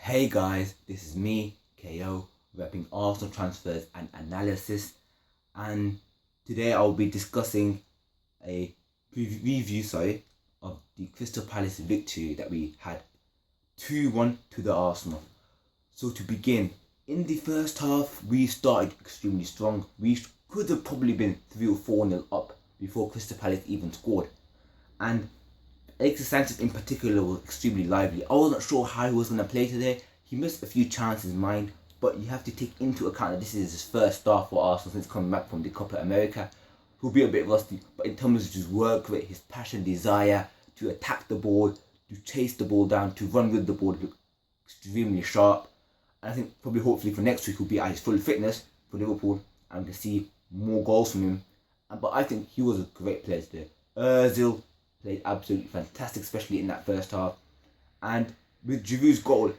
Hey guys, this is me, KO, repping Arsenal transfers and analysis, and today I'll be discussing a review, of the Crystal Palace victory that we had 2-1 to the Arsenal. So to begin, in the first half, we started extremely strong. We could have probably been 3 or 4-0 up before Crystal Palace even scored. And Alexis Sanchez in particular was extremely lively. I wasn't sure how he was going to play today. He missed a few chances, mind, but you have to take into account that this is his first start for Arsenal since coming back from the Copa America. He'll be a bit rusty, but in terms of his work rate, his passion, desire to attack the ball, to chase the ball down, to run with the ball, look extremely sharp. And I think probably hopefully for next week he'll be at his full fitness for Liverpool and to see more goals from him. But I think he was a great player today. Ozil played absolutely fantastic, especially in that first half. And with Giroud's goal,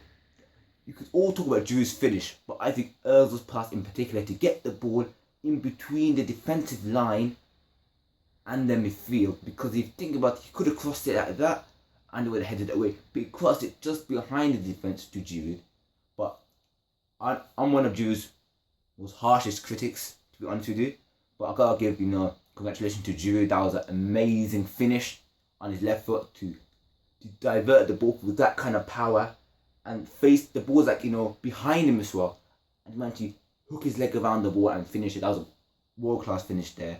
you could all talk about Giroud's finish, but I think Ozil's pass in particular to get the ball in between the defensive line and the midfield. Because if you think about it, he could have crossed it like that and it would have headed away. But he crossed it just behind the defence to Giroud. But I'm one of Giroud's most harshest critics, to be honest with you. But I gotta give, congratulations to Giroud. That was an amazing finish on his left foot to divert the ball with that kind of power and face the ball's behind him as well, and managed to hook his leg around the ball and finish it. That was a world class finish there.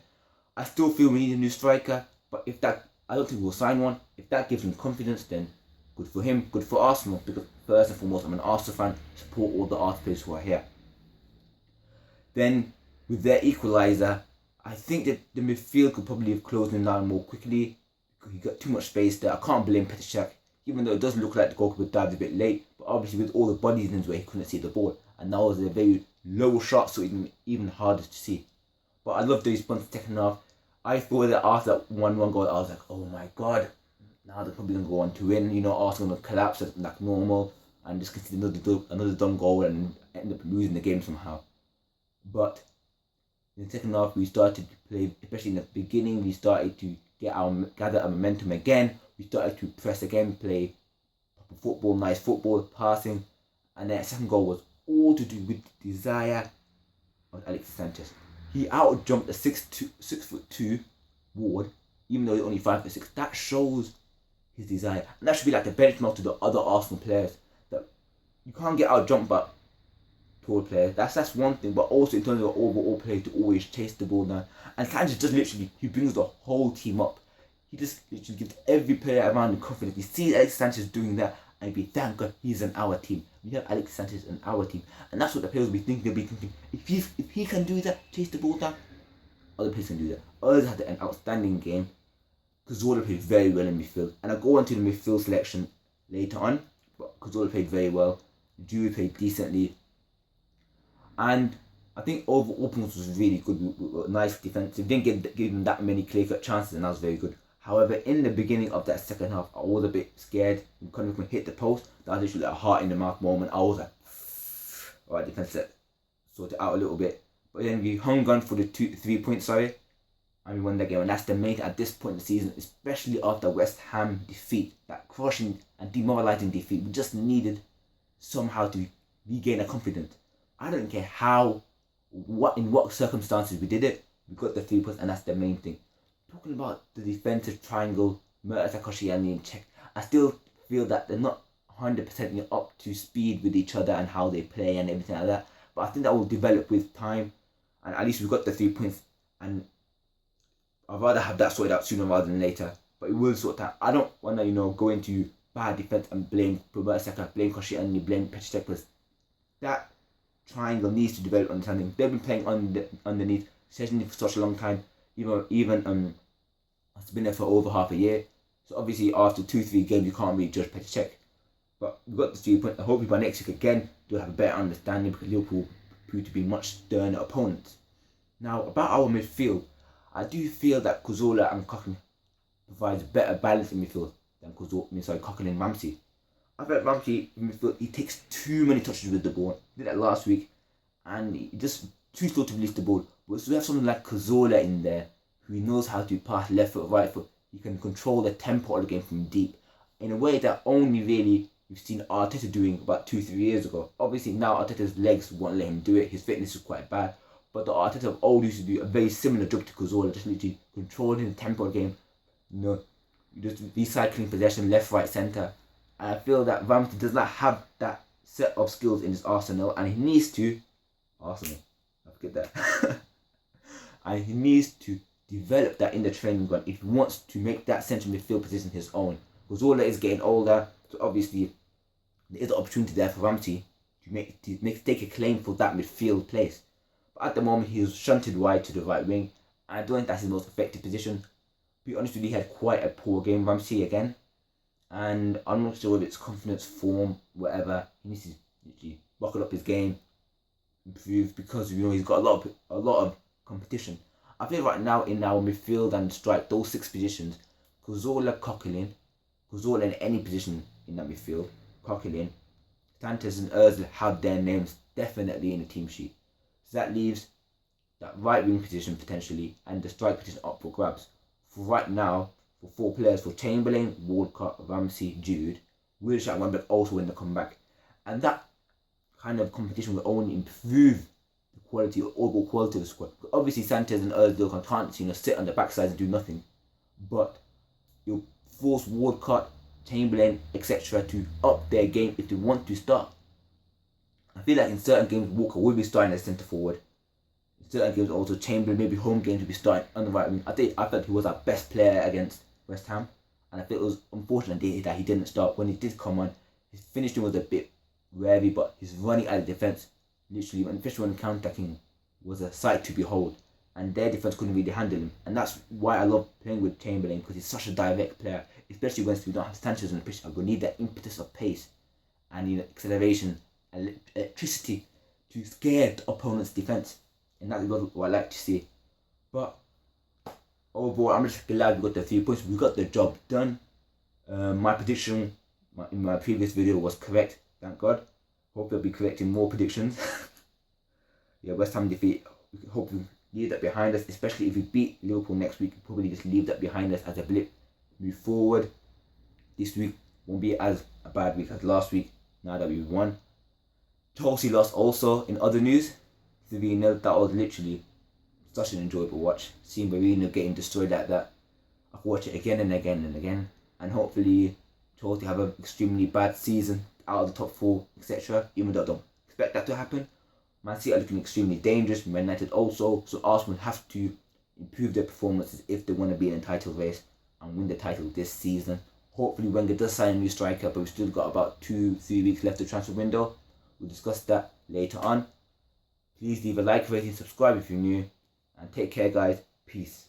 I still feel we need a new striker, but I don't think we'll sign one. If that gives him confidence, then good for him, good for Arsenal, because first and foremost I'm an Arsenal fan, support all the Arsenal players who are here. Then with their equaliser, I think that the midfield could probably have closed him down more quickly. He got too much space there. I can't blame Petr Cech, even though it does look like the goalkeeper dived a bit late. But obviously with all the bodies in his way, he couldn't see the ball. And that was a very low shot, so even harder to see. But I love the response second half. I thought that after that 1-1 goal, I was like, oh my god, now they're probably going to go on to win. Arsenal going to collapse like normal and just concede another dumb goal and end up losing the game somehow. But in the second half, we started to play, especially in the beginning, we started to gather our momentum again. We started to press again, play proper football, nice football, passing, and then second goal was all to do with the desire of Alexis Sanchez. He out jumped a 6'2" Ward, even though he's only 5'6". That shows his desire, and that should be like the benchmark to the other Arsenal players. That you can't get out jumped by tall players. That's one thing, but also in terms of overall play, to always chase the ball down. And Sanchez just literally, he brings the whole team up. He just literally gives every player around the confidence. You see Alexis Sanchez doing that, and you be thank God he's in our team. We have Alexis Sanchez in our team, and that's what the players will be thinking. They'll be thinking, if he can do that, chase the ball down, other players can do that. Others had an outstanding game. Cazorla played very well in midfield, and I'll go on to the midfield selection later on. But Cazorla played very well. Giroud played decently. And I think overall performance was really good. Nice defense. They didn't give them that many clear-cut chances, and that was very good. However, in the beginning of that second half, I was a bit scared. When Cunningham hit the post, that was literally like a heart in the mouth moment. I was like, alright, defense, sort it out a little bit. But then we hung on for the 3 points, and we won that game. And that's the main thing at this point in the season, especially after West Ham defeat, that crushing and demoralising defeat. We just needed somehow to regain our confidence. I don't care in what circumstances we did it, we got the 3 points, and that's the main thing. Talking about the defensive triangle, Mertesacker, Koscielny and Cech, I still feel that they're not 100% up to speed with each other and how they play and everything like that. But I think that will develop with time, and at least we got the 3 points, and I'd rather have that sorted out sooner rather than later. But it will sort out. I don't want to go into bad defense and blame Mertesacker, blame Koscielny, blame Petr Cech, because that triangle needs to develop understanding. They've been playing underneath Szczesny for such a long time. Even it's been there for over half a year. So obviously after 2-3 games you can't really judge Petr Cech. But we've got the 3 points. I hope by next week again they'll have a better understanding, because Liverpool proved to be much sterner opponents. Now about our midfield, I do feel that Cazorla and Coquelin provides better balance in midfield than Coquelin and Ramsey. I feel like Ramsey in midfield, he takes too many touches with the ball. He did that last week, and he just too slow to release the ball. But we have someone like Cazorla in there who knows how to pass left foot, right foot. He can control the tempo of the game from deep in a way that only really we've seen Arteta doing about 2-3 years ago. Obviously now Arteta's legs won't let him do it. His fitness is quite bad. But the Arteta of old used to do a very similar job to Cazorla, just literally controlling the tempo of the game. Just recycling possession left, right, centre. And I feel that Ramsey does not have that set of skills in his arsenal, and he needs to Arsenal. I forget that. And he needs to develop that in the training ground if he wants to make that central midfield position his own. Cazorla is getting older, so obviously there is an opportunity there for Ramsey to take a claim for that midfield place. But at the moment, he is shunted wide to the right wing. And I don't think that's his most effective position. To be honest with you, he had quite a poor game, Ramsey, again. And I'm not sure if it's confidence, form, whatever. He needs to literally buckle up his game, improve, because he's got a lot of competition. I feel right now in our midfield and strike, those 6 positions, Cazorla, Coquelin, Cazorla in any position in that midfield, Coquelin, Sanchez and Ozil have their names definitely in the team sheet. So that leaves that right wing position potentially and the strike position up for grabs. For right now, for 4 players, for Chamberlain, Walcott, Ramsey, Jude, Wilshere and Wan-Bissaka also in the comeback. And that kind of competition will only improve the quality, overall quality of the squad. Obviously Sanchez and Ozil can't sit on the backside and do nothing. But you'll force Walcott, Chamberlain, etc. to up their game if they want to start. I feel like in certain games Walker will be starting as centre forward. In certain games also Chamberlain, maybe home games, will be starting on the right wing. I felt he was our best player against West Ham, and I feel it was unfortunate that he didn't start. When he did come on, his finishing was a bit wary, but his running out of defence, literally, especially when counter-attacking, was a sight to behold. And their defence couldn't really handle him. And that's why I love playing with Chamberlain, because he's such a direct player, especially when we don't have Sanchez on the pitch. We need that impetus of pace and acceleration and electricity to scare the opponent's defence. And that's what I like to see. But overall, I'm just glad we got the 3 points. We got the job done. My prediction in my previous video was correct, thank God. Hope I'll be correcting more predictions. Yeah, West Ham defeat. We hope we leave that behind us, especially if we beat Liverpool next week. We'll probably just leave that behind us as a blip. Move forward. This week won't be as a bad week as last week, now that we've won. Chelsea lost also. In other news, 3-0. That was literally such an enjoyable watch. Seeing Mourinho getting destroyed like that. I can watch it again and again and again. And hopefully Chelsea have an extremely bad season, out of the top 4, etc. Even though I don't expect that to happen. Man City are looking extremely dangerous. Man United also. So Arsenal have to improve their performances if they want to be in the title race and win the title this season. Hopefully Wenger does sign a new striker, but we've still got about 2-3 weeks left of the transfer window. We'll discuss that later on. Please leave a like, rating, subscribe if you're new, and take care guys. Peace.